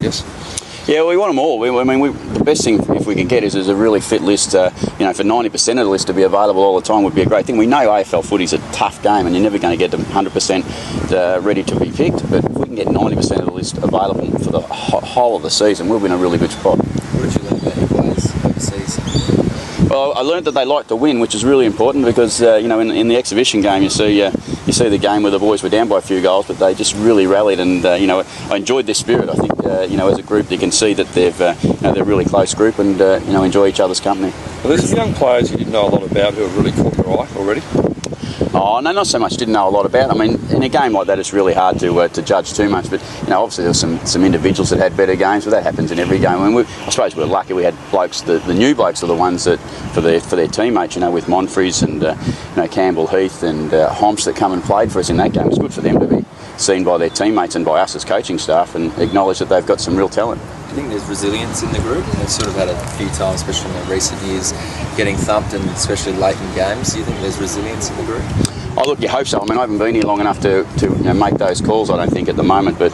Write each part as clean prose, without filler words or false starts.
Yes. Yeah, we want them all. The best thing if we can get is a really fit list. For 90% of the list to be available all the time would be a great thing. We know AFL footy's a tough game, and you're never going to get them 100% ready to be picked. But if we can get 90% of the list available for the whole of the season, we'll be in a really good spot. What did you learn about your players overseas? Well, I learned that they like to win, which is really important because in the exhibition game you see the game where the boys were down by a few goals, but they just really rallied, and I enjoyed their spirit. I think as a group you can see that they're a really close group and enjoy each other's company. Well, there's some young players you didn't know a lot about who have really caught your eye already. Oh no, not so much. Didn't know a lot about. I mean, in a game like that, it's really hard to judge too much. But obviously there were some individuals that had better games, but that happens in every game. I suppose we're lucky. We had blokes. The new blokes are the ones that for their teammates. With Monfries and Campbell Heath and Homps that come and played for us in that game. It's good for them to be seen by their teammates and by us as coaching staff and acknowledge that they've got some real talent. Do you think there's resilience in the group? They've sort of had a few times, especially in the recent years, getting thumped, and especially late in games. Do you think there's resilience in the group? Oh, look, you hope so. I mean, I haven't been here long enough to make those calls, I don't think, at the moment. But,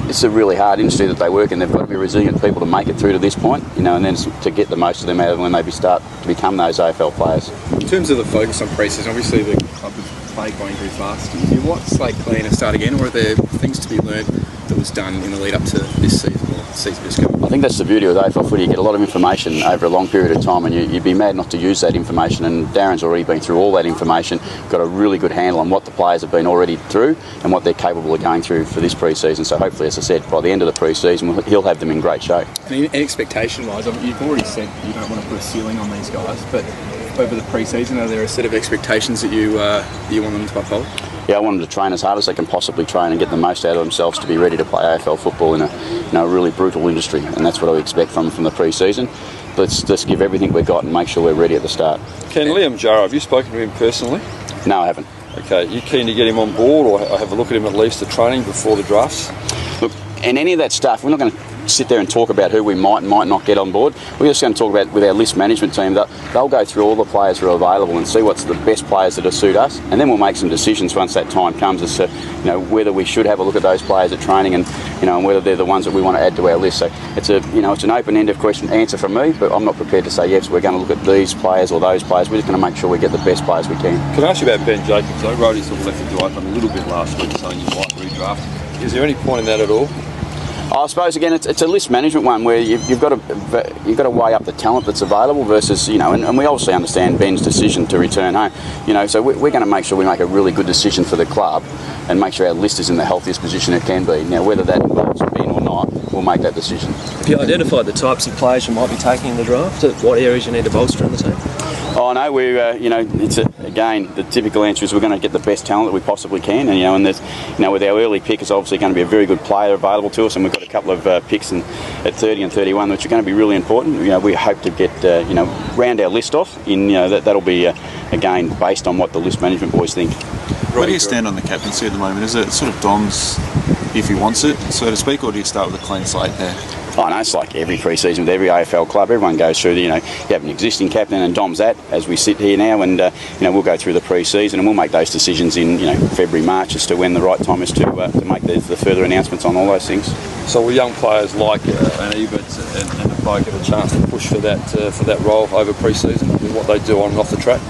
it's a really hard industry that they work in. They've got to be resilient people to make it through to this point, and then to get the most of them out of when they start to become those AFL players. In terms of the focus on pre-season, obviously the club has played going very fast. Is your slate clean to start again, or are there things to be learned that was done in the lead up to this season or the season just coming? I think that's the beauty of AFL footy. You get a lot of information over a long period of time, and you'd be mad not to use that information. And Darren's already been through all that information, got a really good handle on what the players have been already through and what they're capable of going through for this pre-season. So hopefully, as I said, by the end of the pre-season, he'll have them in great shape. And expectation-wise, you've already said you don't want to put a ceiling on these guys, but over the pre-season, are there a set of expectations that you want them to uphold? Yeah, I want them to train as hard as they can possibly train and get the most out of themselves to be ready to play AFL football in a really brutal industry, and that's what I expect from the pre-season. Let's just give everything we've got and make sure we're ready at the start. Ken, Liam Jarrah, have you spoken to him personally? No, I haven't. Okay, you keen to get him on board or have a look at him at least at training before the drafts? Look, and any of that stuff, we're not going to sit there and talk about who we might and might not get on board. We're just going to talk about with our list management team that they'll go through all the players who are available and see what's the best players that suit us, and then we'll make some decisions once that time comes as to whether we should have a look at those players at training and and whether they're the ones that we want to add to our list. So it's an open-ended answer from me, but I'm not prepared to say yes, we're going to look at these players or those players. We're just going to make sure we get the best players we can. Can I ask you about Ben Jacobs? I wrote he sort of left the door open a little bit last week saying you might redraft. Is there any point in that at all? I suppose again it's a list management one where you've got to weigh up the talent that's available versus and we obviously understand Ben's decision to return home. So we're going to make sure we make a really good decision for the club and make sure our list is in the healthiest position it can be. Now whether that involves Ben or not, we'll make that decision. Have you identified the types of players you might be taking in the draft? What areas you need to bolster in the team? Oh no, again the typical answer is we're going to get the best talent that we possibly can, and there's with our early pick is obviously going to be a very good player available to us, and we've got a couple of picks at 30 and 31 which are going to be really important. We hope to get round our list off that'll be again based on what the list management boys think. Where do you stand on the captaincy at the moment? Is it sort of Dom's if he wants it, so to speak, or do you start with a clean slate there? Oh no, it's like every pre-season with every AFL club. Everyone goes through you have an existing captain, and Dom's that as we sit here now, and we'll go through the pre-season and we'll make those decisions in February, March as to when the right time is to make the further announcements on all those things. So will young players like an Ebert and a Boak get a chance to push for that role over pre-season with what they do on and off the track?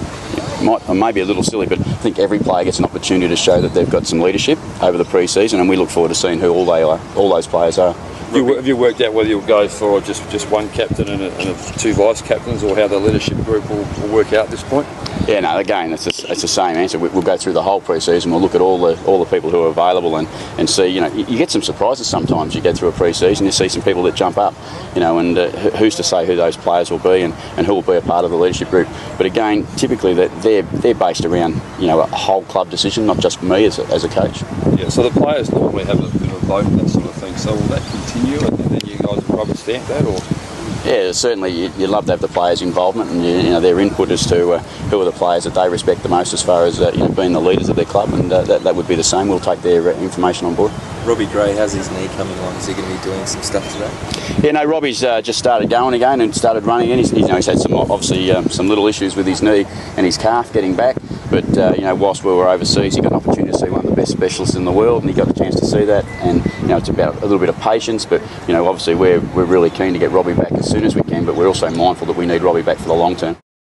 Maybe a little silly, but I think every player gets an opportunity to show that they've got some leadership over the pre-season, and we look forward to seeing who all those players are. Have you worked out whether you'll go for just one captain and two vice captains, or how the leadership group will work out at this point? Yeah, no. Again, it's the same answer. We'll go through the whole pre-season. We'll look at all the people who are available and see. You get some surprises sometimes. You get through a pre-season, you see some people that jump up. And who's to say who those players will be and who will be a part of the leadership group. But again, typically they're based around a whole club decision, not just me as a coach. Yeah. So the players normally have a bit of a vote and that sort of thing. So will that continue, and then you guys will rubber stamp that, or? Yeah, certainly you love to have the players' involvement and their input as to who are the players that they respect the most as far as being the leaders of their club, and that would be the same. We'll take their information on board. Robbie Gray, how's his knee coming along? Is he going to be doing some stuff today? Yeah, no, Robbie's just started going again and started running again. He's had some little issues with his knee and his calf getting back, but whilst we were overseas, he got an opportunity to see one of the best specialists in the world, and he got a chance to see that. And it's about a little bit of patience, but obviously we're really keen to get Robbie back as soon as we can, but we're also mindful that we need Robbie back for the long term.